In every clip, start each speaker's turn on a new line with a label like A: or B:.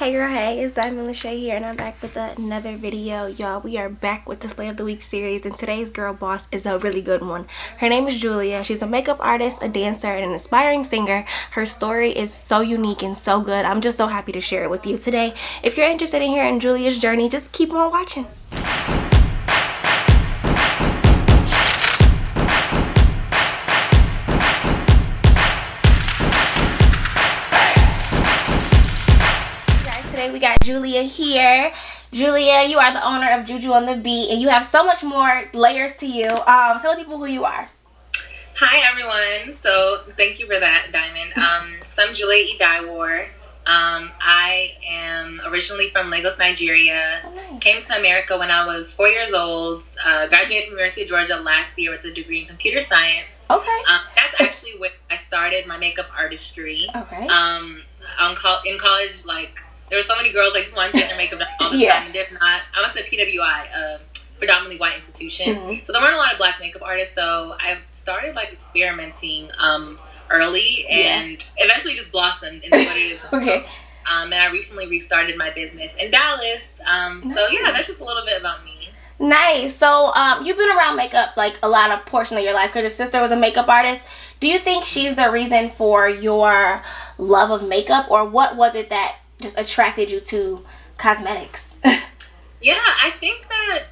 A: Hey girl, hey, it's Dymond Lachey here, and I'm back with another video. Y'all, we are back with the Slay of the Week series, and today's girl boss is a really good one. Her name is Julia. She's a makeup artist, a dancer, and an aspiring singer. Her story is so unique and so good. I'm just so happy to share it with you today. If you're interested in hearing Julia's journey, just keep on watching. We got Julia here. Julia, you are the owner of Juju on the Beat, and you have so much more layers to you. Tell people who you are.
B: Hi everyone. So thank you for that, Dymond. So I'm Julia E. Dywar. I am originally from Lagos, Nigeria.
A: Oh, nice.
B: Came to America when I was 4 years old. Graduated from University of Georgia last year with a degree in computer science.
A: Okay.
B: That's actually where I started my makeup artistry.
A: Okay.
B: In college, there were so many girls just wanted to get their makeup done all the time, and did not. I went to PWI, a predominantly white institution, so there weren't a lot of black makeup artists. So I started experimenting early, and eventually just blossomed into what it is.
A: Okay.
B: And I recently restarted my business in Dallas. So yeah, that's just a little bit about me.
A: Nice. So you've been around makeup a lot of portion of your life because your sister was a makeup artist. Do you think she's the reason for your love of makeup, or what was it that just attracted you to cosmetics?
B: Yeah, I think that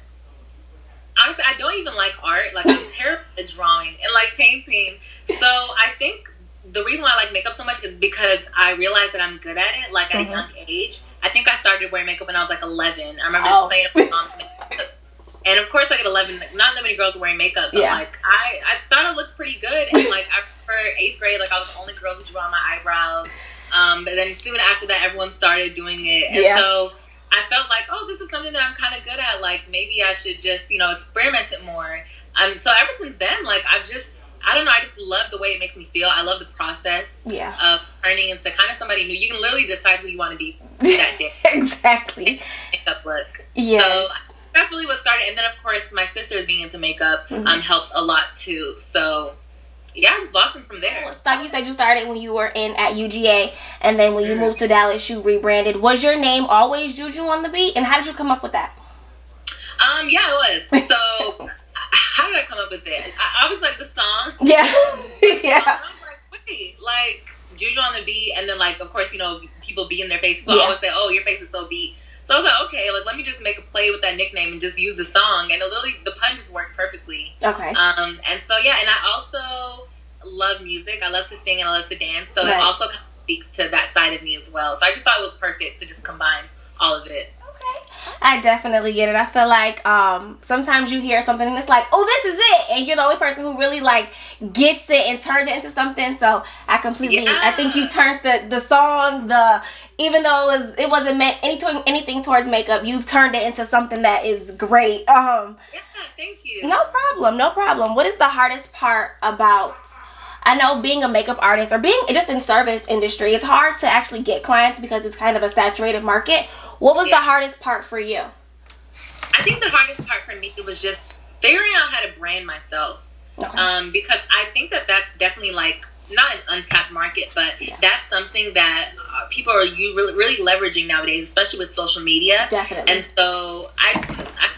B: honestly, I don't even like art. I'm terrible at drawing and painting. So I think the reason why I like makeup so much is because I realized that I'm good at it. At a young age, I think I started wearing makeup when I was 11. I remember just playing with my mom's makeup. And of course, at 11, not that many girls were wearing makeup, but I thought I looked pretty good. And I remember 8th grade, I was the only girl who drew on my eyebrows. But then soon after that, everyone started doing it. And so I felt this is something that I'm kind of good at. Maybe I should just, experiment it more. So ever since then, I just love the way it makes me feel. I love the process of turning into kind of somebody new. You can literally decide who you want to be that day.
A: Exactly.
B: Makeup look.
A: Yes.
B: So that's really what started. And then, of course, my sister's being into makeup helped a lot, too. So yeah, I just blossomed from there.
A: You said you started when you were at UGA, and then when you moved to Dallas, you rebranded. Was your name always Juju on the Beat, and how did you come up with that?
B: Yeah, it was. So, how did I come up with it? I was the song.
A: Yeah.
B: And I'm wait, Juju on the Beat, and then of course, people beat in their face. People always say, "Oh, your face is so beat." So I was okay, let me just make a play with that nickname and just use the song. And literally, the pun just worked perfectly.
A: Okay.
B: And so, yeah, and I also love music. I love to sing and I love to dance. So it also kind of speaks to that side of me as well. So I just thought it was perfect to just combine all of it.
A: Okay. I definitely get it. I feel sometimes you hear something and it's oh, this is it. And you're the only person who really gets it and turns it into something. So I completely, I think you turned the song, even though it wasn't meant anything towards makeup, you turned it into something that is great.
B: Yeah, thank you.
A: No problem. What is the hardest part about, I know, being a makeup artist or being just in service industry? It's hard to actually get clients because it's kind of a saturated market. What was the hardest part for you?
B: I think the hardest part for me was just figuring out how to brand myself. Okay. Because I think that that's definitely not an untapped market, but that's something that people are really leveraging nowadays, especially with social media.
A: Definitely.
B: And so I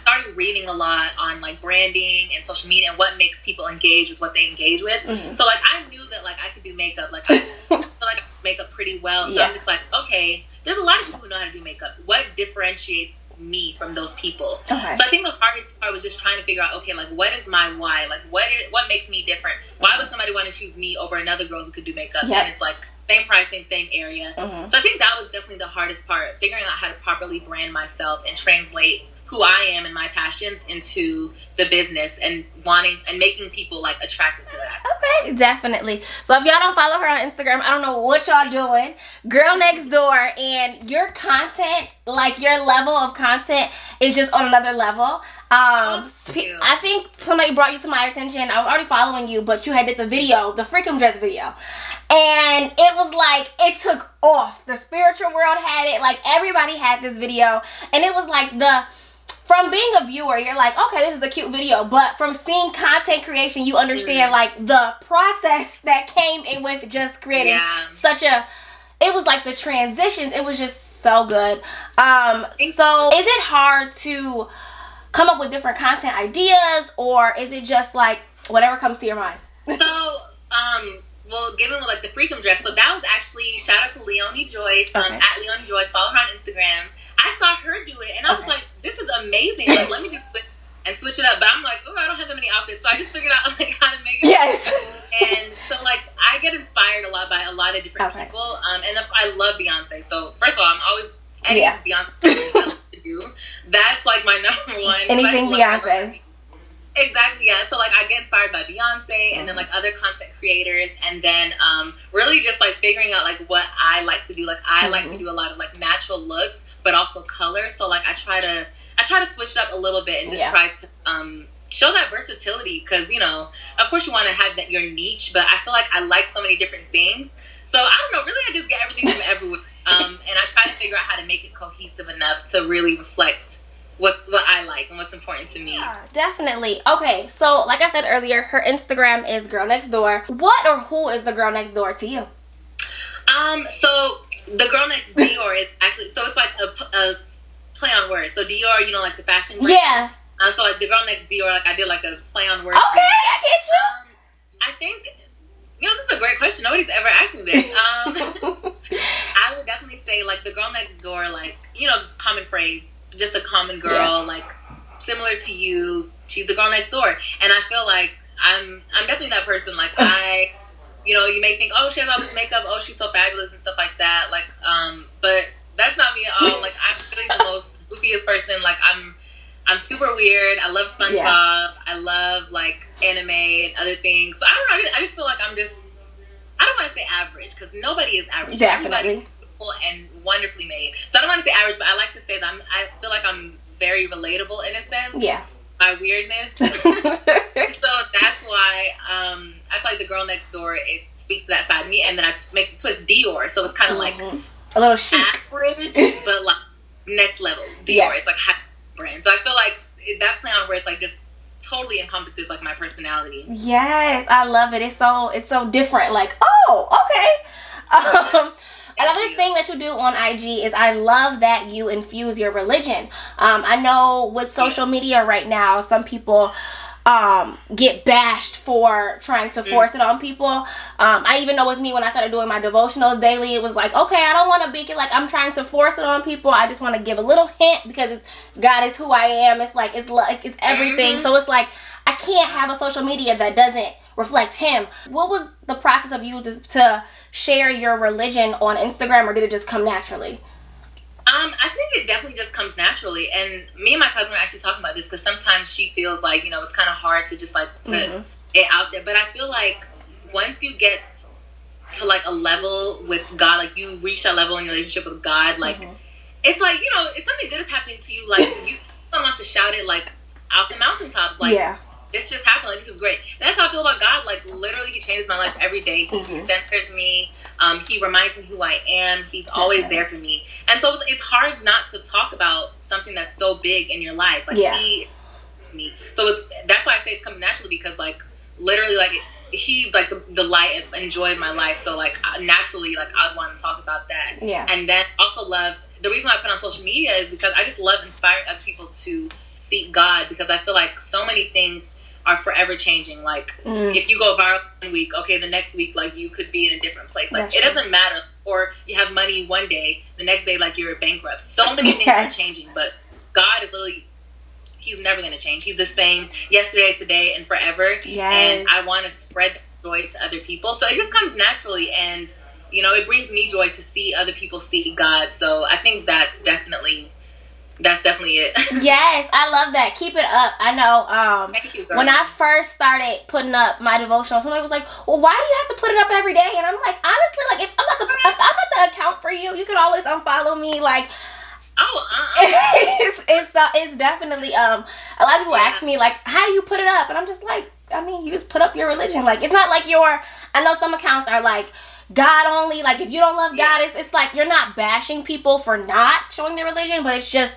B: started reading a lot on okay, and social media and what makes people engage with what they engage with. So I knew that I could do makeup. I feel I could make up pretty well. So I'm just okay, there's a lot of people who know how to do makeup. What differentiates me from those people? Okay. So I think the hardest part was just trying to figure out, okay, what is my why? What makes me different? Why would somebody want to choose me over another girl who could do makeup? And it's same pricing, same area. So I think that was definitely the hardest part, figuring out how to properly brand myself and translate who I am and my passions into the business and making people attracted to that.
A: Okay, definitely. So if y'all don't follow her on Instagram, I don't know what y'all doing. Girl next door, and your content, your level of content is just on another level. I think somebody brought you to my attention. I was already following you, but you had did the freakum dress video. And it was it took off. The spiritual world had it. Everybody had this video. And it was from being a viewer, you're okay, this is a cute video. But from seeing content creation, you understand the process that came in with just creating such a it was like the transitions. It was just so good. So is it hard to come up with different content ideas, or is it just like whatever comes to your mind?
B: So, well, given with like the Freakum dress, so that was actually, shout out to Leonie Joyce, at Leonie Joyce, follow her on Instagram. I saw her do it, and I was like, this is amazing. Like, let me just and switch it up. But I'm like, oh, I don't have that many outfits, so I just figured out like how to make it.
A: Yes.
B: And so like I get inspired a lot by a lot of different people. And I love Beyonce. So first of all, I'm always anything Beyonce to do. That's like my number one.
A: Anything Beyonce.
B: Exactly, yeah. So like I get inspired by Beyonce and then like other content creators, and then really just like figuring out like what I like to do. Like I like to do a lot of like natural looks, but also color. So like I try to switch it up a little bit and just try to show that versatility, because you know, of course you want to have that your niche, but I feel like I like so many different things. So I don't know, really I just get everything from everywhere, and I try to figure out how to make it cohesive enough to really reflect what I like and what's important to me.
A: Yeah, definitely. Okay, so like I said earlier, her Instagram is Girl Next Door. What or who is the Girl Next Door to you?
B: So the Girl Next Dior is actually, so it's like a play on words. So Dior, you know, like the fashion brand.
A: Yeah.
B: So like the Girl Next Dior, like I did like a play on words.
A: Okay, I get you.
B: I think, you know, this is a great question. Nobody's ever asked me this. I would definitely say like the Girl Next Door, like, you know, this common phrase, just a common girl, like similar to you. She's the girl next door, and I feel like I'm definitely that person. Like you know, you may think, oh, she has all this makeup, oh, she's so fabulous and stuff like that. Like, but that's not me at all. Like, I'm really the most goofiest person. Like, I'm super weird. I love SpongeBob. Yeah. I love like anime and other things. So I don't know. I just feel like I don't want to say average, because nobody is average.
A: Definitely.
B: Everybody's beautiful and wonderfully made. So I don't want to say average, but I like to say that I feel like I'm very relatable in a sense.
A: Yeah.
B: My weirdness. So that's why I feel like the Girl Next Door, it speaks to that side of me, and then I make the twist Dior, so it's kind of like
A: a little chic,
B: average, but like next level Dior. Yes. It's like high brand. So I feel like that play on where it's like just totally encompasses like my personality.
A: Yes, I love it. It's so different. Like, oh, okay. Another thing that you do on IG is I love that you infuse your religion. I know with social media right now, some people get bashed for trying to force it on people. I even know with me, when I started doing my devotionals daily, it was like, okay, I don't want to be like I'm trying to force it on people. I just want to give a little hint, because it's God is who I am. It's like it's everything. So it's like I can't have a social media that doesn't reflect Him. What was the process of you to share your religion on Instagram, or did it just come naturally?
B: I think it definitely just comes naturally. And me and my cousin were actually talking about this, because sometimes she feels like, you know, it's kind of hard to just like put it out there. But I feel like once you get to like a level with God, like you reach that level in your relationship with God, like it's like, you know, if something good is happening to you, like you don't want to shout it like out the mountaintops, like this just happened, like this is great. And that's how I feel about God. Like literally He changes my life every day. He centers me. He reminds me who I am. He's always there for me. And so it's hard not to talk about something that's so big in your life. Like me. So that's why I say it's coming naturally, because like literally like He's like the light and joy of my life. So like naturally, like I would want to talk about that. Yeah. And then also love, the reason why I put on social media is because I just love inspiring other people to seek God, because I feel like so many things are forever changing. Like if you go viral 1 week, okay, the next week like you could be in a different place. Like it doesn't matter. Or you have money one day, the next day like you're bankrupt. So many things are changing, but God is literally, He's never going to change. He's the same yesterday, today, and forever. Yes. And I want to spread joy to other people. So it just comes naturally, and you know, it brings me joy to see other people see God. So I think that's definitely it.
A: Yes, I love that. Keep it up. I know
B: Thank you,
A: when I first started putting up my devotional, somebody was like, well, why do you have to put it up every day? And I'm like, honestly, like if I'm not the account for you, you can always unfollow me. Like it's definitely a lot of people ask me like, how do you put it up? And I'm just like, I mean, you just put up your religion. Like it's not like I know some accounts are like God only, like if you don't love God, it's like you're not bashing people for not showing their religion, but it's just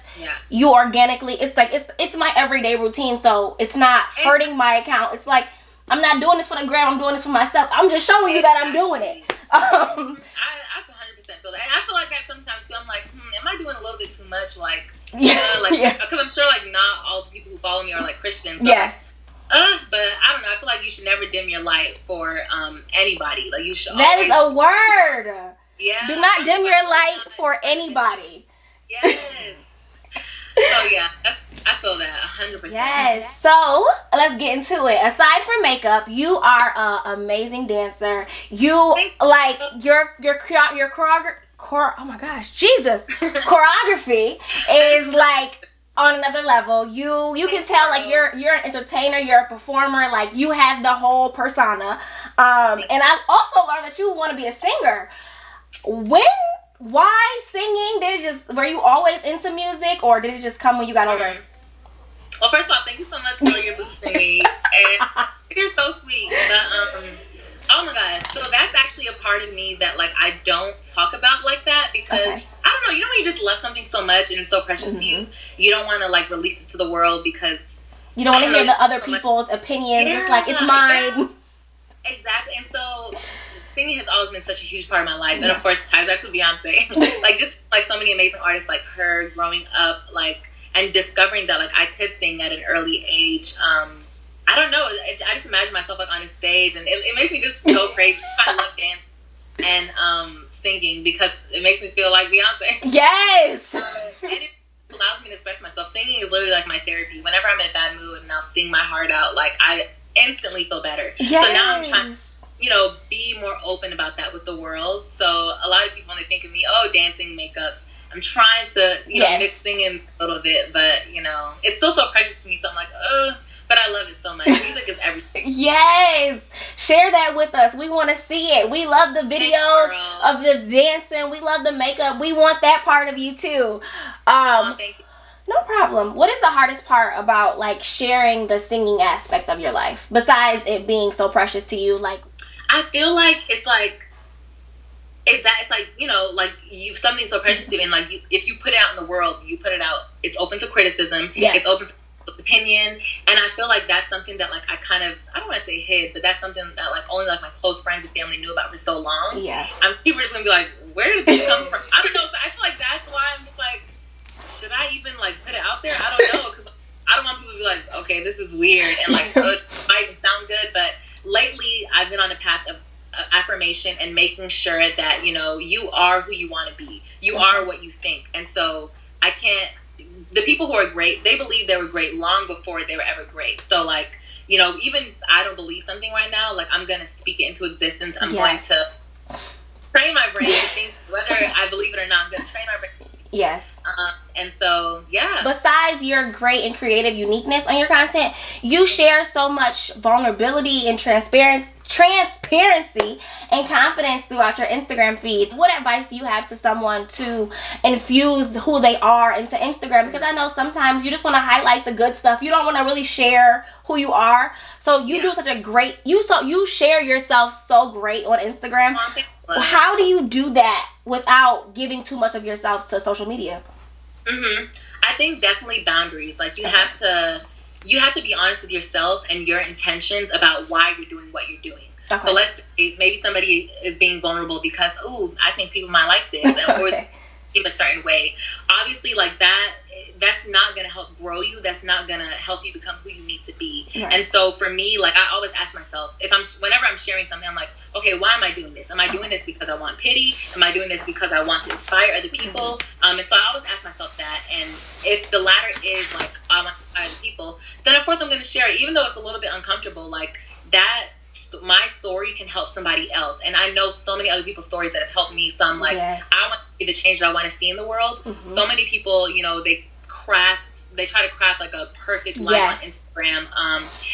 A: you organically, it's like it's my everyday routine, so it's not hurting my account. It's like I'm not doing this for the gram, I'm doing this for myself. I'm just showing you that I'm doing it.
B: I 100% feel feel that. And I feel like that sometimes too. I'm like, am I doing a little bit too much? Like,
A: yeah.
B: Because I'm sure like not all the people who follow me are like Christians. So
A: Yes.
B: But I don't know. I feel like you should never dim your light for anybody. Like you should.
A: That is a word.
B: Yeah.
A: Do not dim your light for anybody.
B: Yes. So yeah, I feel that 100%.
A: Yes. So let's get into it. Aside from makeup, you are an amazing dancer. You like your oh my gosh, Jesus, choreography is like on another level. You can tell like you're an entertainer, you're a performer, like you have the whole persona. And I also learned that you want to be a singer. Why singing? Were you always into music, or did it just come when you got older?
B: Well, first of all, thank you so much for your boosting me, and you're so sweet. But oh my gosh, so that's actually a part of me that like I don't talk about like that because I don't know. You know when you just love something so much and it's so precious to you, you don't want to like release it to the world because
A: you don't want to hear the other people's opinions. It's like it's mine.
B: Exactly, and so. Singing has always been such a huge part of my life, and of course, ties back to Beyonce. Like just like so many amazing artists like her, growing up, like and discovering that like I could sing at an early age. I don't know. I just imagine myself like on a stage, and it makes me just go crazy. I love dance and singing because it makes me feel like Beyonce.
A: Yes.
B: And it allows me to express myself. Singing is literally like my therapy. Whenever I'm in a bad mood and I'll sing my heart out, like I instantly feel better.
A: Yes.
B: So now I'm trying. Be more open about that with the world. So a lot of people, when they think of me, dancing, makeup, I'm trying to, mix singing a little bit, but, it's still so precious to me. So I'm like, but I love it so much. Music is everything.
A: Yes. Share that with us. We want to see it. We love the videos of the dancing. We love the makeup. We want that part of you too.
B: Thank you.
A: No problem. What is the hardest part about like sharing the singing aspect of your life besides it being so precious to you? Like,
B: I feel like it's like something so precious to you, and like if you put it out in the world, you put it out. It's open to criticism.
A: Yes.
B: It's open to opinion, and I feel like that's something that like I don't want to say hid, but that's something that like only like my close friends and family knew about for so long.
A: Yeah.
B: People are just gonna be like, where did this come from? I don't know. So I feel like that's why I'm just like, should I even like put it out there? I don't know, because I don't want people to be like, okay, this is weird, and like it might even sound good, but lately I've been on a path of affirmation and making sure that you are who you want to be. You are what you think, and so I can't. The people who are great, they believe they were great long before they were ever great. So like even if I don't believe something right now, like I'm gonna speak it into existence. I'm going to train my brain to think whether I believe it or not. I'm gonna train my brain.
A: Yes.
B: And so, yeah.
A: Besides your great and creative uniqueness on your content, you share so much vulnerability and transparency and confidence throughout your Instagram feed. What advice do you have to someone to infuse who they are into Instagram? Because I know sometimes you just want to highlight the good stuff. You don't want to really share who you are. So you do such a great, you share yourself so great on Instagram. How do you do that without giving too much of yourself to social media?
B: I think definitely boundaries. Like you have to be honest with yourself and your intentions about why you're doing what you're doing. Okay. So let's say maybe somebody is being vulnerable because, I think people might like this, or in a certain way. Obviously, like that's not going to help grow you. That's not going to help you become who you need to be. Right. And so for me, like I always ask myself, whenever I'm sharing something, I'm like, okay, why am I doing this? Am I doing this because I want pity? Am I doing this because I want to inspire other people? And so I always ask myself that. And if the latter is like, I want to inspire other people, then of course I'm going to share it, even though it's a little bit uncomfortable. Like that, my story can help somebody else. And I know so many other people's stories that have helped me. So I'm like, I want to be the change that I want to see in the world. So many people, they try to craft like a perfect life on Instagram,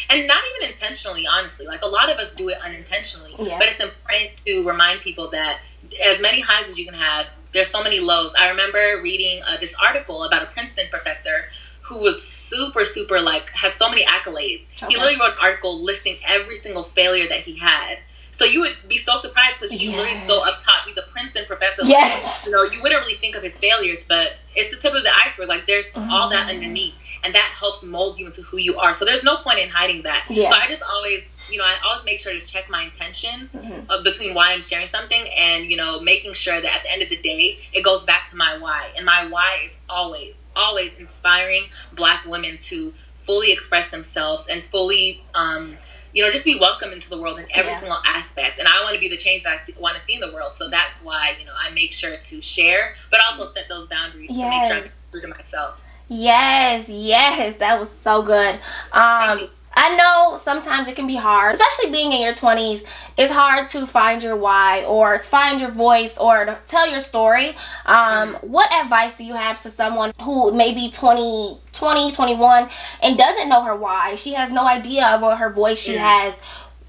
B: and not even intentionally, honestly. Like a lot of us do it unintentionally, but it's important to remind people that as many highs as you can have, there's so many lows. I remember reading this article about a Princeton professor who was super, super, like, had so many accolades. Okay. He literally wrote an article listing every single failure that he had. So you would be so surprised because he's literally so up top. He's a Princeton professor.
A: Yes.
B: You wouldn't really think of his failures, but it's the tip of the iceberg. Like, there's all that underneath, and that helps mold you into who you are. So there's no point in hiding that. Yeah. So I just always I always make sure to check my intentions between why I'm sharing something and, making sure that at the end of the day, it goes back to my why. And my why is always, always inspiring Black women to fully express themselves and fully, just be welcome into the world in every single aspect. And I want to be the change that I want to see in the world. So that's why, I make sure to share, but also set those boundaries to make sure I'm true to myself.
A: Yes, that was so good.
B: Thank you.
A: I know sometimes it can be hard, especially being in your 20s. It's hard to find your why or find your voice or to tell your story. What advice do you have to someone who may be 20, 21 and doesn't know her why? She has no idea of what her voice she has.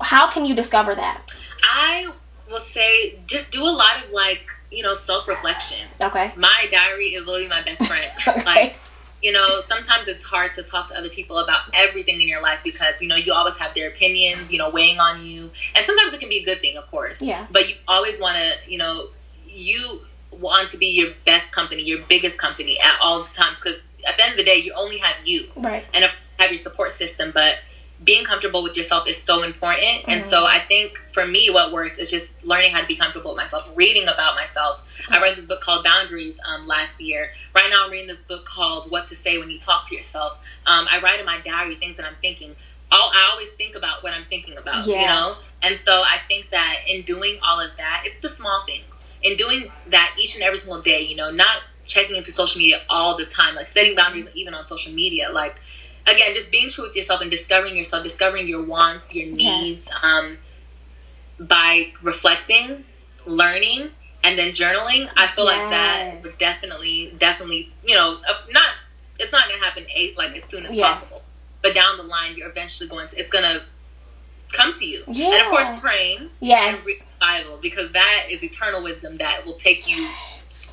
A: How can you discover that?
B: I will say just do a lot of self-reflection.
A: Okay.
B: My diary is literally my best friend.
A: Okay.
B: Sometimes it's hard to talk to other people about everything in your life because, you always have their opinions, weighing on you. And sometimes it can be a good thing, of course.
A: Yeah.
B: But you always want to, you want to be your best company, your biggest company at all the times. Because at the end of the day, you only have you.
A: Right.
B: And have your support system. But being comfortable with yourself is so important. And so I think for me, what works is just learning how to be comfortable with myself, reading about myself. I read this book called Boundaries last year. Right now I'm reading this book called What to Say When You Talk to Yourself. I write in my diary things that I'm thinking. I always think about what I'm thinking about, And so I think that in doing all of that, it's the small things. In doing that each and every single day, not checking into social media all the time, like setting boundaries even on social media, again, just being true with yourself and discovering yourself, discovering your wants, your needs, by reflecting, learning, and then journaling. I feel like that would definitely, it's not going to happen as soon as possible. But down the line, you're eventually it's going to come to you.
A: Yeah.
B: And of course, praying and read the Bible, because that is eternal wisdom that will take you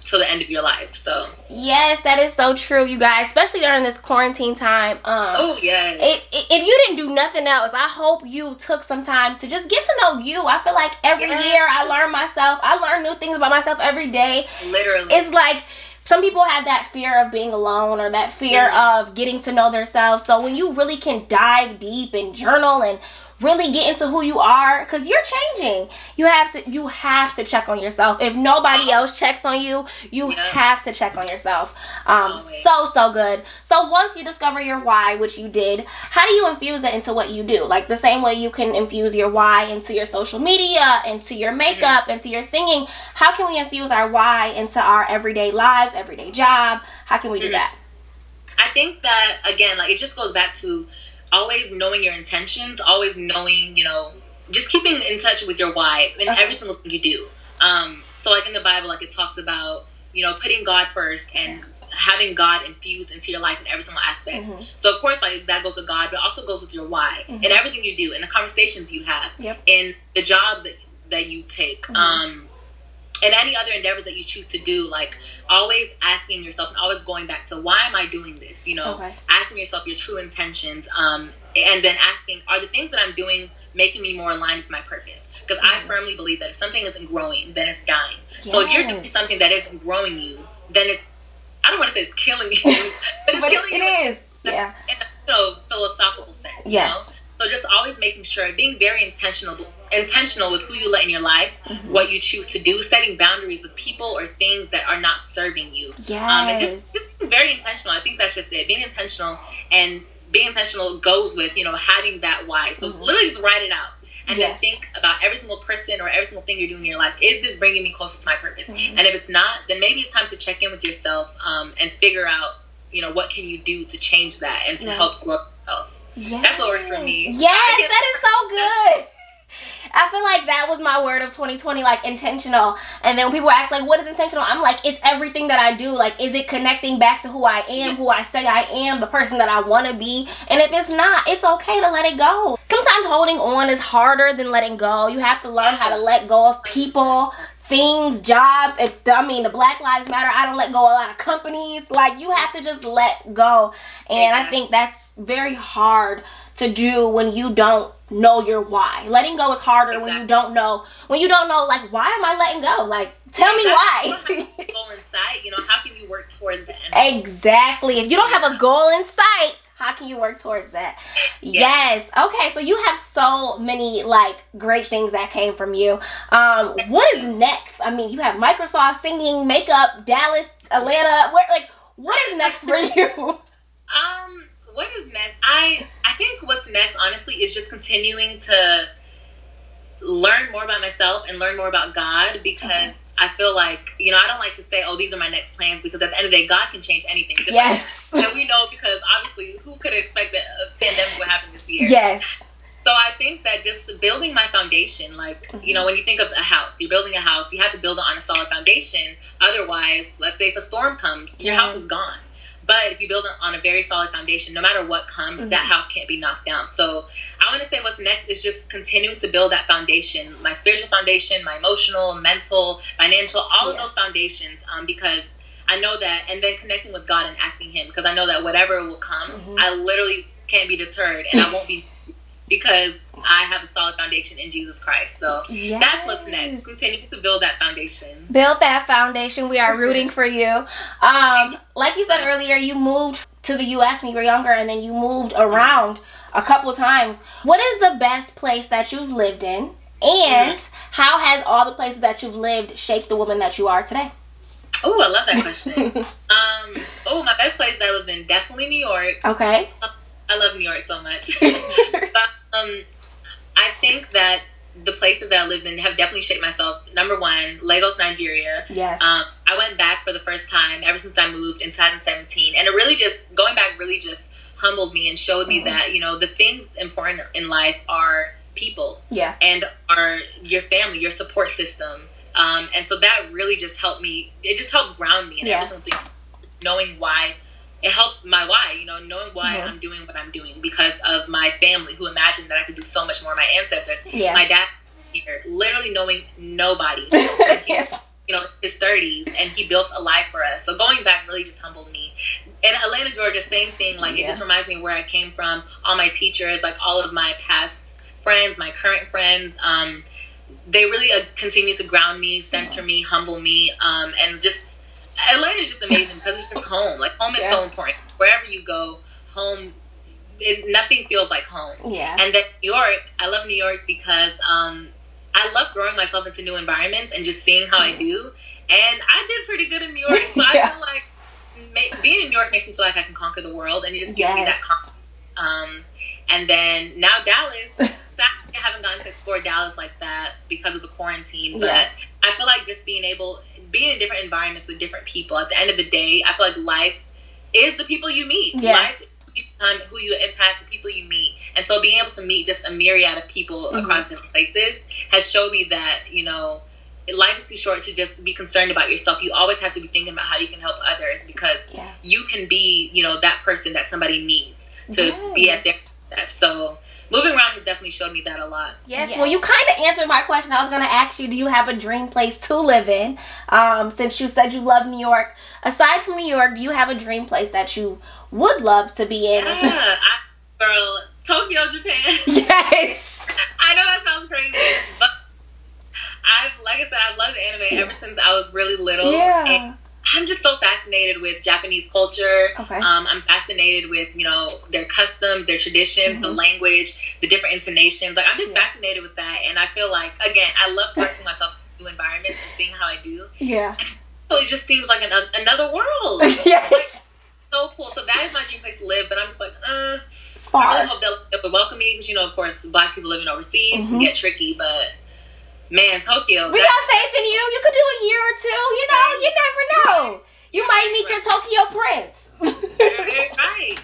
B: till the end of your life. So
A: yes, that is so true, you guys, especially during this quarantine time. If you didn't do nothing else, I hope you took some time to just get to know you. I feel like every year I learn new things about myself every day.
B: Literally,
A: it's like some people have that fear of being alone or that fear of getting to know themselves. So when you really can dive deep and journal and really get into who you are, because you're changing, you have to check on yourself. If nobody else checks on you, you have to check on yourself. So good. So once you discover your why, which you did, how do you infuse it into what you do? Like the same way you can infuse your why into your social media, into your makeup, into your singing, how can we infuse our why into our everyday lives, everyday job? How can we do that?
B: I think that, again, it just goes back to always knowing your intentions, always knowing, just keeping in touch with your why in every single thing you do. So in the Bible, it talks about, putting God first and having God infused into your life in every single aspect. So of course, that goes with God, but also goes with your why in everything you do, in the conversations you have, in the jobs that you take, and any other endeavors that you choose to do. Always asking yourself and always going back to, why am I doing this? Asking yourself your true intentions, and then asking, are the things that I'm doing making me more aligned with my purpose? Because I firmly believe that if something isn't growing, then it's dying. So if you're doing something that isn't growing you, then I don't want to say it's killing you, but it's killing you.
A: It is.
B: In a philosophical sense. You know? So just always making sure, being very intentional with who you let in your life, what you choose to do, setting boundaries with people or things that are not serving you. And just being very intentional. I think that's just it. Being intentional, and being intentional goes with, having that why. So literally just write it out. And then think about every single person or every single thing you're doing in your life. Is this bringing me closer to my purpose? And if it's not, then maybe it's time to check in with yourself, and figure out, what can you do to change that and to help grow yourself. That's what works for me.
A: Yes, that is so good. I feel like that was my word of 2020, intentional. And then when people ask, what is intentional? I'm like, it's everything that I do. Is it connecting back to who I am, who I say I am, the person that I want to be? And if it's not, it's okay to let it go. Sometimes holding on is harder than letting go. You have to learn how to let go of people, things, jobs. The Black Lives Matter, I don't let go of a lot of companies. You have to just let go. And I think that's very hard to do when you don't know your why. Letting go is harder when you don't know. Why am I letting go? Tell me why.
B: If you don't have a goal in sight, how can you work towards the end?
A: Exactly. If you don't have a goal in sight, How can you work towards that?
B: Yeah.
A: Yes. Okay, so you have so many like great things that came from you. What is next? I mean, you have Microsoft, singing, makeup, Dallas, Atlanta. What is next for you?
B: What is next? I think what's next, honestly, is just continuing to learn more about myself and learn more about God, because I feel like, I don't like to say, oh, these are my next plans, because at the end of the day, God can change anything. Just
A: yes.
B: and we know, because obviously, who could have expected a pandemic would happen this year?
A: Yes.
B: So I think that just building my foundation, like, when you think of a house, you're building a house, you have to build it on a solid foundation. Otherwise, let's say if a storm comes, your house is gone. But if you build it on a very solid foundation, no matter what comes, that house can't be knocked down. So I want to say what's next is just continuing to build that foundation, my spiritual foundation, my emotional, mental, financial, all of those foundations, because I know that, and then connecting with God and asking Him, because I know that whatever will come, I literally can't be deterred, and I won't be, because I have a solid foundation in Jesus Christ. So that's what's next. Continue to build that foundation.
A: Build that foundation. We are rooting for you. Like you said earlier, you moved to the U.S. when you were younger, and then you moved around a couple times. What is the best place that you've lived in? And how has all the places that you've lived shaped the woman that you are today?
B: Oh, I love that question. My best place that I lived in, definitely New York.
A: Okay.
B: I love New York so much. But I think that the places that I lived in have definitely shaped myself. Number one, Lagos, Nigeria.
A: Yes.
B: I went back for the first time ever since I moved in 2017. And it really just, going back really just humbled me and showed me that, the things important in life are people.
A: Yeah.
B: And are your family, your support system. And so that really just helped me. It just helped ground me in every single thing. Knowing why. It helped my why, knowing why I'm doing what I'm doing, because of my family who imagined that I could do so much more. My ancestors, my dad here, literally knowing nobody. He's, his 30s, and he built a life for us. So going back really just humbled me. In Atlanta, Georgia, same thing. Like it just reminds me of where I came from. All my teachers, like all of my past friends, my current friends, they really continue to ground me, center me, humble me, and just. Atlanta is just amazing because it's just home. Like, home is so important. Wherever you go, home, nothing feels like home.
A: Yeah.
B: And then New York, I love New York because I love throwing myself into new environments and just seeing how I do. And I did pretty good in New York. So I feel like being in New York makes me feel like I can conquer the world. And it just gives me that confidence. And then now Dallas. Sadly, I haven't gotten to explore Dallas like that because of the quarantine. But I feel like just being in different environments with different people. At the end of the day, I feel like life is the people you meet. Life is who you impact, the people you meet. And so being able to meet just a myriad of people across different places has showed me that, life is too short to just be concerned about yourself. You always have to be thinking about how you can help others, because you can be, that person that somebody needs to be at their step. So moving around has definitely showed me that a lot.
A: Yes. Well, you kind of answered my question. I was going to ask you, do you have a dream place to live in? Since you said you love New York. Aside from New York, do you have a dream place that you would love to be in?
B: Yeah, girl, Tokyo, Japan.
A: Yes.
B: I know that sounds crazy, but I've loved anime ever since I was really little.
A: Yeah.
B: And I'm just so fascinated with Japanese culture.
A: Okay.
B: I'm fascinated with, their customs, their traditions, the language, the different intonations. Like, I'm just fascinated with that. And I feel like, again, I love thrusting myself into new environments and seeing how I do.
A: Yeah.
B: It just seems like another world.
A: Yes.
B: Like, so cool. So that is my dream place to live. But I'm just like, I really hope they'll welcome me. Because, of course, Black people living overseas can get tricky. But, man, Tokyo.
A: We got faith in you. You could do a year or two. You never know. You might meet your Tokyo prince.
B: You're very right.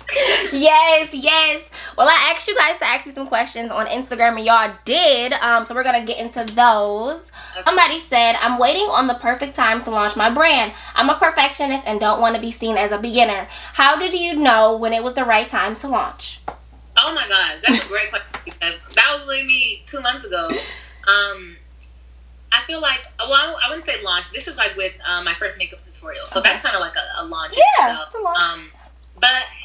A: Yes. Well, I asked you guys to ask me some questions on Instagram, and y'all did. So we're going to get into those. Okay. Somebody said, I'm waiting on the perfect time to launch my brand. I'm a perfectionist and don't want to be seen as a beginner. How did you know when it was the right time to launch?
B: Oh my gosh, that's a great question, because that was really me 2 months ago. I feel like, I wouldn't say launch. This is like with my first makeup tutorial. So that's kind of like a launch itself.
A: It's a launch.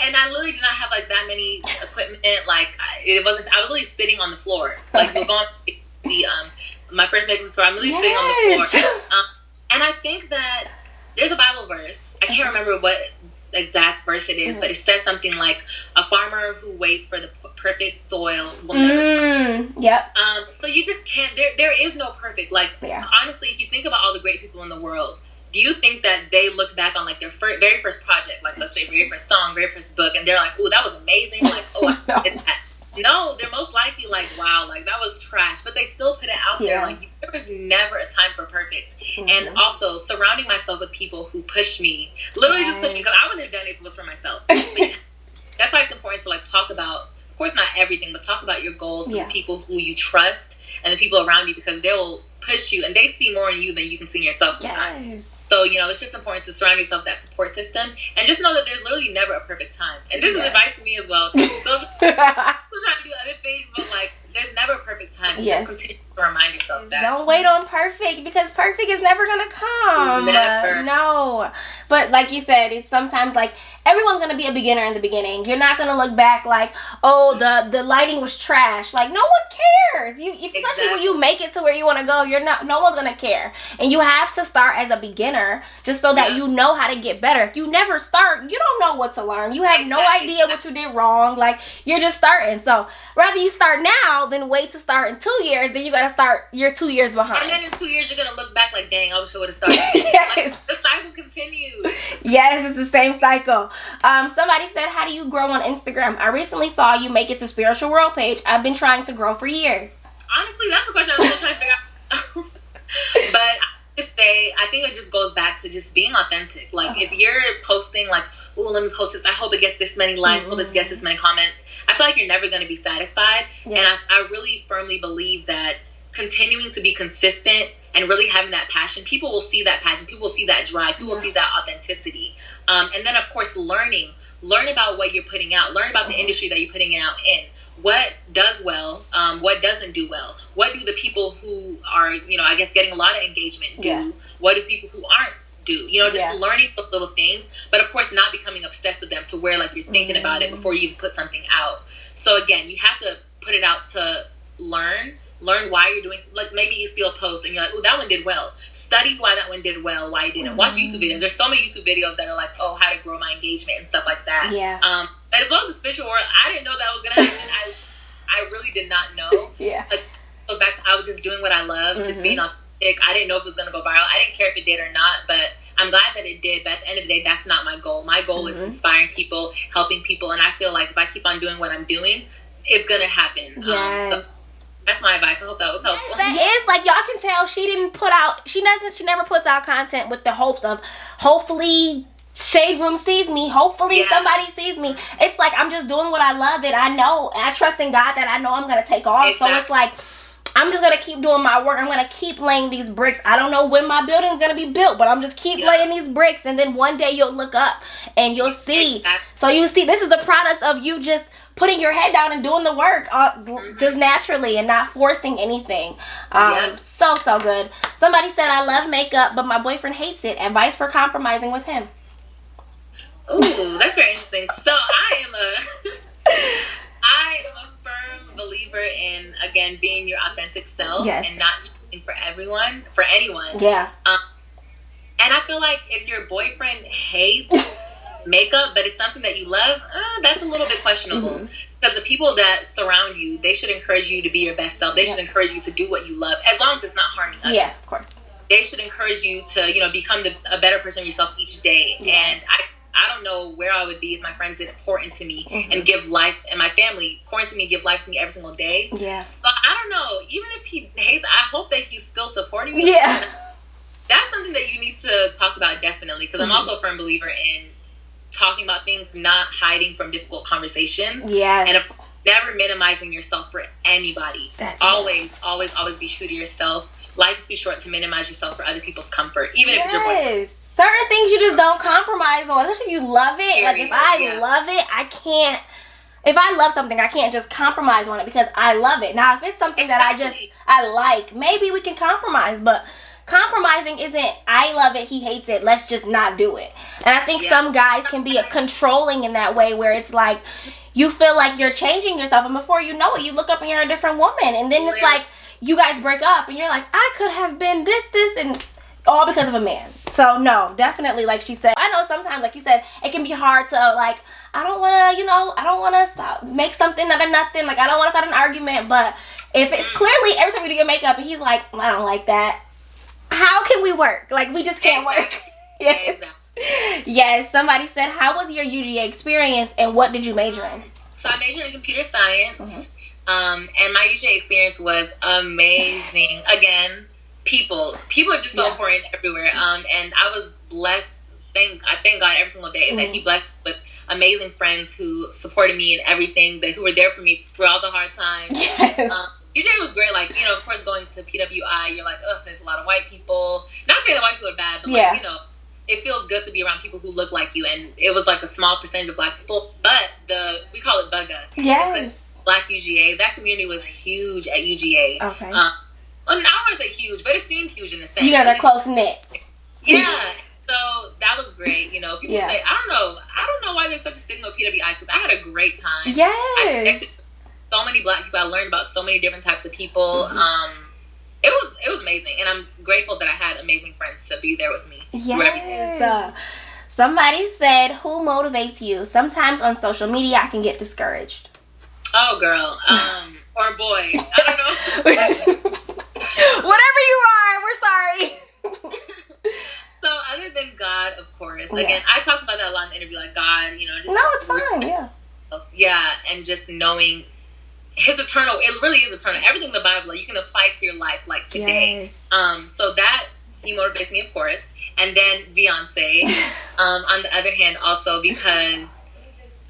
B: And I literally did not have like that many equipment. Like I was literally sitting on the floor. Like you'll go on my first makeup tutorial, I'm literally sitting on the floor. And I think that there's a Bible verse. I can't remember what exact verse it is, but it says something like, "A farmer who waits for the perfect soil will never come."
A: Yep.
B: So you just can't. There is no perfect. Like, honestly, if you think about all the great people in the world, do you think that they look back on like their very first project, like let's say very first song, very first book, and they're like, "Oh, that was amazing!" Like, "Oh, I did that." No, they're most likely like, "Wow, like that was trash," but they still put it out there. Like, there was never a time for perfect. And also surrounding myself with people who push me, literally just push me, because I wouldn't have done it if it was for myself. But that's why it's important to like talk about, of course, not everything, but talk about your goals to the people who you trust and the people around you, because they will push you and they see more in you than you can see in yourself sometimes. So, it's just important to surround yourself with that support system, and just know that there's literally never a perfect time. And this is advice to me as well. Still trying to do other things, but like, there's never a perfect time. So just continue to remind yourself that.
A: Don't wait on perfect, because perfect is never gonna come.
B: Never.
A: No. But like you said, it's sometimes like everyone's gonna be a beginner in the beginning. You're not gonna look back like, oh, the lighting was trash. Like, no one cares. Especially when you make it to where you want to go, no one's gonna care. And you have to start as a beginner, just so that you know how to get better. If you never start, you don't know what to learn. You have no idea what you did wrong. Like, you're just starting. So rather you start now than wait to start in 2 years. Then you gotta start. You're 2 years behind.
B: And then in 2 years you're gonna look back like, dang, I wish I would have started. Like, the cycle continues.
A: Yes, it's the same cycle. Somebody said, how do you grow on Instagram? I recently saw you make it to Spiritual World page. I've been trying to grow for years.
B: Honestly, that's a question I was still trying to figure out. But I think it just goes back to just being authentic. Like, if you're posting like, "Ooh, let me post this. I hope it gets this many likes. Hope it gets this many comments." I feel like you're never going to be satisfied. And I really firmly believe that continuing to be consistent and really having that passion, people will see that passion. People will see that drive. People will see that authenticity. And then, of course, learn about what you're putting out. Learn about the industry that you're putting it out in. What does well? What doesn't do well? What do the people who are, I guess, getting a lot of engagement do? Yeah. What do people who aren't do? Just learning the little things, but of course not becoming obsessed with them to where like you're thinking about it before you even put something out. So again, you have to put it out to learn why you're doing, like maybe you see a post and you're like, "Oh, that one did well." Study why that one did well, why it didn't. Watch YouTube videos. There's so many YouTube videos that are like, "Oh, how to grow my engagement" and stuff like that. Yeah. But as well as the spiritual world, I didn't know that was gonna happen. I really did not know. Yeah. Like, it goes back to, I was just doing what I love, just being authentic. I didn't know if it was gonna go viral. I didn't care if it did or not, but I'm glad that it did. But at the end of the day, that's not my goal. My goal is inspiring people, helping people, and I feel like if I keep on doing what I'm doing, it's gonna happen. Yes. So that's my advice. I hope that was helpful.
A: That is, like, y'all can tell she never puts out content with the hopes of hopefully Shade Room sees me. Hopefully somebody sees me. It's like, I'm just doing what I love, and I trust in God that I know I'm gonna take off. Exactly. So it's like, I'm just gonna keep doing my work. I'm gonna keep laying these bricks. I don't know when my building's gonna be built, but I'm just keep laying these bricks, and then one day you'll look up and you'll see. Exactly. So you see, this is the product of you just putting your head down and doing the work just naturally and not forcing anything. So good. Somebody said, I love makeup, but my boyfriend hates it. Advice for compromising with him.
B: Ooh, that's very interesting. So I am a firm believer in, again, being your authentic self and not changing for anyone. Yeah. And I feel like if your boyfriend hates makeup, but it's something that you love, that's a little bit questionable. Because the people that surround you, they should encourage you to be your best self. They should encourage you to do what you love, as long as it's not harming others. Yes, of course. They should encourage you to, become a better person of yourself each day. And I don't know where I would be if my friends didn't pour into me and give life, and my family pour into me and give life to me every single day. Yeah. So I don't know. Even if he hates, I hope that he's still supporting me. Yeah. That's something that you need to talk about, definitely, because I'm also a firm believer in talking about things, not hiding from difficult conversations. Yes. And never minimizing yourself for anybody. Always be true to yourself. Life is too short to minimize yourself for other people's comfort, even if it's your boyfriend.
A: Certain things you just don't compromise on, especially if you love it. Like, if I love it, I can't. If I love something, I can't just compromise on it because I love it. Now, if it's something that I like, maybe we can compromise. But compromising isn't, I love it, he hates it, let's just not do it. And I think some guys can be controlling in that way, where it's like, you feel like you're changing yourself, and before you know it, you look up and you're a different woman. And then it's like, you guys break up, and you're like, I could have been this, and all because of a man. So no, definitely, like she said, I know sometimes, like you said, it can be hard to like, I don't want to, I don't want to stop, make something out of nothing. Like I don't want to start an argument, but if it's clearly every time we do your makeup and he's like, I don't like that, how can we work? Like we just can't work. Yes. Yes. Somebody said, how was your UGA experience and what did you major in?
B: So I majored in computer science. And my UGA experience was amazing. Again, people are just so important everywhere. And I was blessed. I thank God every single day that He blessed me with amazing friends who supported me in everything, who were there for me through all the hard times.
A: Yes.
B: UGA was great. Like, of course, going to PWI, you're like, there's a lot of white people. Not saying that white people are bad, but like, it feels good to be around people who look like you. And it was like a small percentage of black people, but we call it Bugga.
A: Yes.
B: Black UGA. That community was huge at UGA. Okay. I don't want to say huge, but it seemed huge in a sense.
A: You got a close knit.
B: Yeah. So that was great. People say, I don't know why there's such a stigma with PWI, because I had a great time.
A: Yes.
B: I connected with so many black people. I learned about so many different types of people. It was amazing, and I'm grateful that I had amazing friends to be there with me through everything.
A: Somebody said, who motivates you? Sometimes on social media, I can get discouraged.
B: Oh, girl. Or boy. I don't know.
A: Whatever you are, we're sorry.
B: So, other than God, of course. Again, I talked about that a lot in the interview. Like, God, just...
A: No, it's fine, yeah.
B: Yeah, and just knowing His eternal... It really is eternal. Everything in the Bible, like, you can apply it to your life, like, today. Yes. So that, He motivates me, of course. And then Beyonce, on the other hand, also because...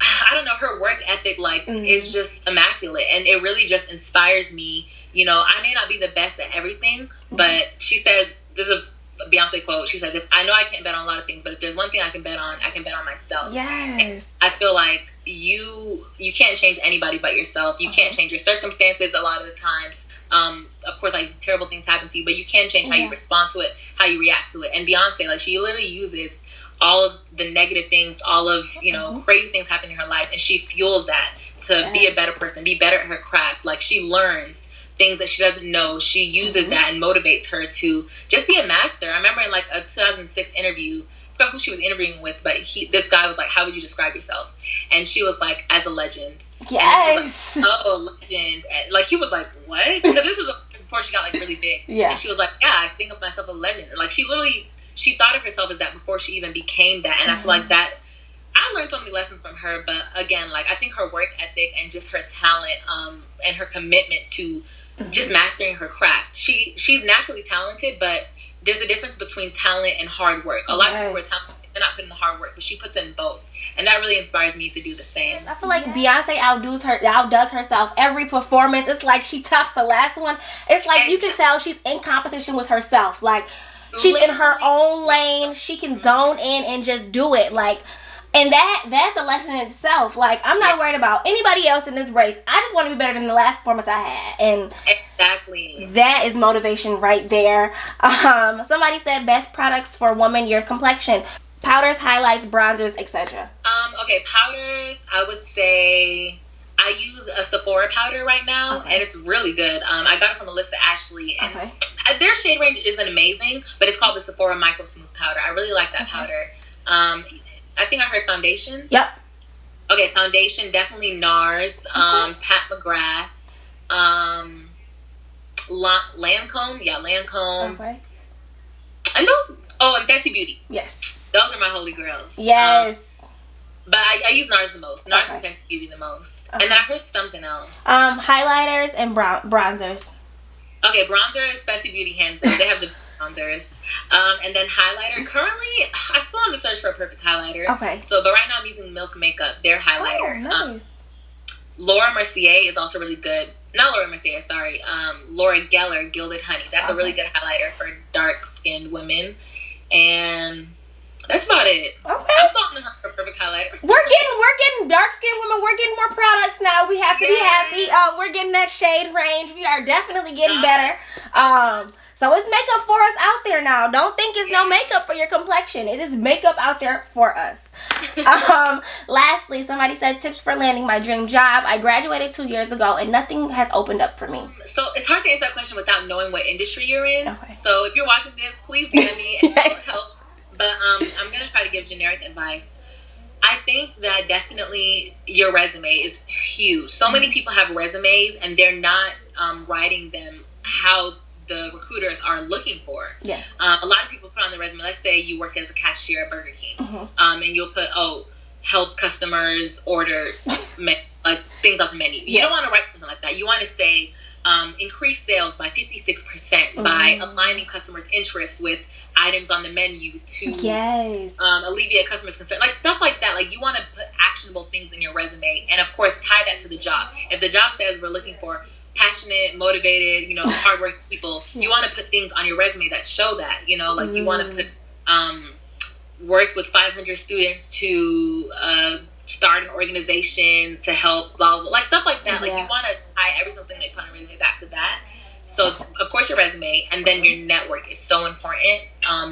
B: I don't know, her work ethic, like, is just immaculate. And it really just inspires me. I may not be the best at everything, but she said, there's a Beyonce quote. She says, I know I can't bet on a lot of things, but if there's one thing I can bet on myself.
A: Yes.
B: And I feel like you can't change anybody but yourself. You can't change your circumstances a lot of the times. Of course, like, terrible things happen to you, but you can change how you respond to it, how you react to it. And Beyonce, like, she literally uses all of the negative things, all of, crazy things happen in her life, and she fuels that to be a better person, be better at her craft. Like, she learns things that she doesn't know. She uses that and motivates her to just be a master. I remember in, like, a 2006 interview, I forgot who she was interviewing with, but this guy was like, how would you describe yourself? And she was like, as a legend.
A: Yes.
B: And he was like, oh, legend. And, like, he was like, what? Because this was before she got, like, really big. Yeah. And she was like, yeah, I think of myself as a legend. And, like, she thought of herself as that before she even became that. And I feel like that, I learned so many lessons from her. But again, like, I think her work ethic and just her talent and her commitment to just mastering her craft. She's naturally talented, but there's a difference between talent and hard work. A lot of people are talented, they're not putting the hard work, but she puts in both. And that really inspires me to do the same.
A: I feel like Beyonce outdoes herself every performance. It's like she tops the last one. It's like you can tell she's in competition with herself. Like, she's in her own lane. She can zone in and just do it. Like, and that's a lesson in itself. Like, I'm not worried about anybody else in this race. I just want to be better than the last performance I had. And
B: exactly,
A: that is motivation right there. Somebody said best products for women, your complexion. Powders, highlights, bronzers, etc.
B: Okay, powders, I would say I use a Sephora powder right now, and it's really good. I got it from Alyssa Ashley, and their shade range isn't amazing, but it's called the Sephora Micro Smooth Powder. I really like that powder. I think I heard foundation.
A: Yep.
B: Okay, foundation, definitely NARS, Pat McGrath, Lancome. Yeah, Lancome.
A: Okay.
B: And those, and Fenty Beauty.
A: Yes.
B: Those are my holy grails.
A: Yes.
B: But I use NARS the most. NARS and Fenty Beauty the most. And then I heard something else.
A: Highlighters and bronzers.
B: Okay, bronzers, Fenty Beauty, hands down. They have the bronzers. And then highlighter. Currently, I'm still on the search for a perfect highlighter. Okay. But right now I'm using Milk Makeup, their highlighter.
A: Oh, nice.
B: Laura Mercier is also really good. Not Laura Mercier, sorry. Laura Geller, Gilded Honey. That's a really good highlighter for dark-skinned women. And that's about it. Okay. I'm still on the hunt for a perfect highlighter. We're
A: getting dark-skinned women. We're getting more products now. We have to be happy. We're getting that shade range. We are definitely getting better. So it's makeup for us out there now. Don't think it's no makeup for your complexion. It is makeup out there for us. Lastly, somebody said tips for landing my dream job. I graduated 2 years ago and nothing has opened up for me.
B: So it's hard to answer that question without knowing what industry you're in. Okay. So if you're watching this, please DM me and I'll help But I'm gonna try to give generic advice. I think that definitely your resume is huge. So many people have resumes and they're not writing them how the recruiters are looking for.
A: Yes.
B: A lot of people put on the resume, let's say you work as a cashier at Burger King, and you'll put, helped customers order like things off the menu. You don't want to write something like that. You want to say, increase sales by 56% by aligning customers' interest with items on the menu to alleviate customers' concern. Like stuff like that. Like you want to put actionable things in your resume and of course tie that to the job. If the job says we're looking for passionate, motivated, hardworking people, you want to put things on your resume that show that, like you want to put worked with 500 students to start an organization to help blah, blah, blah, like stuff like that. Like you want to tie every single thing they put on a resume back to that. So of course your resume and then your network is so important.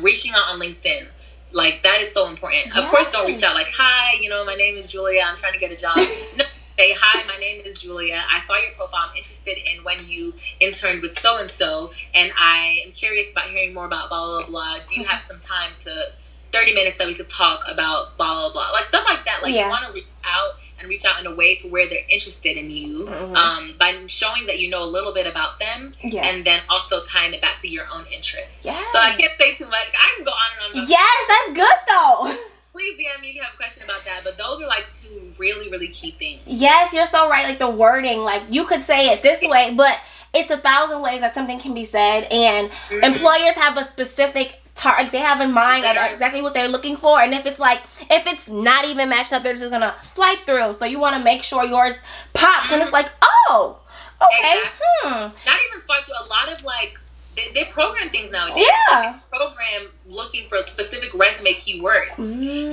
B: Reaching out on LinkedIn, like that is so important. Of course, don't reach out like, hi, my name is Julia, I'm trying to get a job. No, say, hi, my name is Julia. I saw your profile. I'm interested in when you interned with so-and-so, and I am curious about hearing more about blah, blah, blah. Do you have some time to 30 minutes that we could talk about blah, blah, blah. Like stuff like that. Like you want to reach out in a way to where they're interested in you by showing that you know a little bit about them and then also tying it back to your own interests. So I can't say too much. I can go on and on.
A: Yes, that's good though.
B: Please DM me if you have a question about that. But those are like two really, really key things.
A: Yes, you're so right. Like the wording, like you could say it this way, but it's 1,000 ways that something can be said. And employers have a specific they have in mind exactly what they're looking for, and if it's not even matched up, they're just gonna swipe through. So you want to make sure yours pops, and it's like, oh, okay,
B: Not even swipe through. A lot of like they program things nowadays. They program looking for specific resume keywords.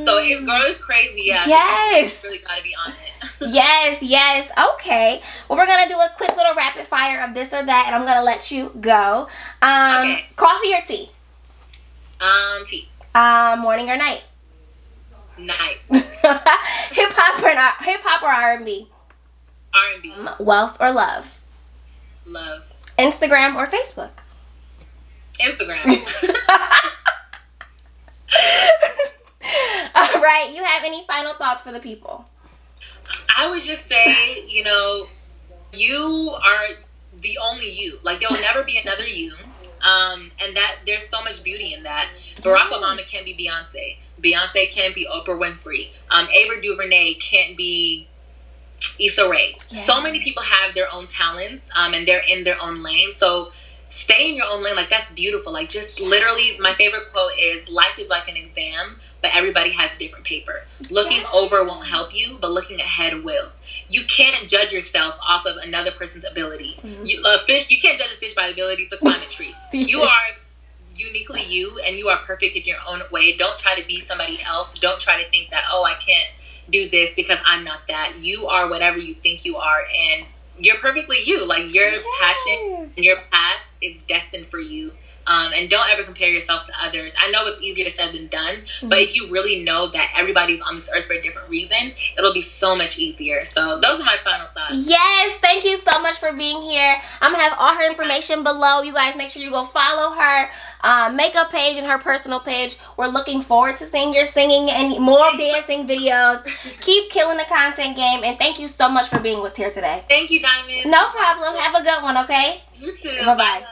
B: So it's crazy.
A: Yes,
B: so you really gotta be on it.
A: yes. Okay. Well, we're gonna do a quick little rapid fire of this or that, and I'm gonna let you go. Coffee or tea?
B: Tea.
A: Morning or night?
B: Night.
A: Hip hop or R&B?
B: R&B.
A: Wealth or love?
B: Love.
A: Instagram or Facebook?
B: Instagram.
A: All right. You have any final thoughts for the people?
B: I would just say, you are the only you. Like there will never be another you. And that there's so much beauty in that. Barack Obama can't be Beyonce. Beyonce can't be Oprah Winfrey. Ava DuVernay can't be Issa Rae. So many people have their own talents, and they're in their own lane. So stay in your own lane. Like that's beautiful. Like just literally, my favorite quote is, "Life is like an exam, but everybody has a different paper. Looking over won't help you, but looking ahead will." You can't judge yourself off of another person's ability. You can't judge a fish by the ability to climb a tree. You are uniquely you, and you are perfect in your own way. Don't try to be somebody else. Don't try to think that, I can't do this because I'm not that. You are whatever you think you are, and you're perfectly you. Like your passion and your path is destined for you. And don't ever compare yourself to others. I know it's easier said than done, but if you really know that everybody's on this earth for a different reason, it'll be so much easier. So those are my final thoughts. Yes,
A: thank you so much for being here. I'm going to have all her information below. You guys make sure you go follow her makeup page and her personal page. We're looking forward to seeing your singing and more dancing videos. Keep killing the content game, and thank you so much for being with us here today.
B: Thank you, Dymond.
A: No problem. Have a good one, okay?
B: You too.
A: Bye-bye.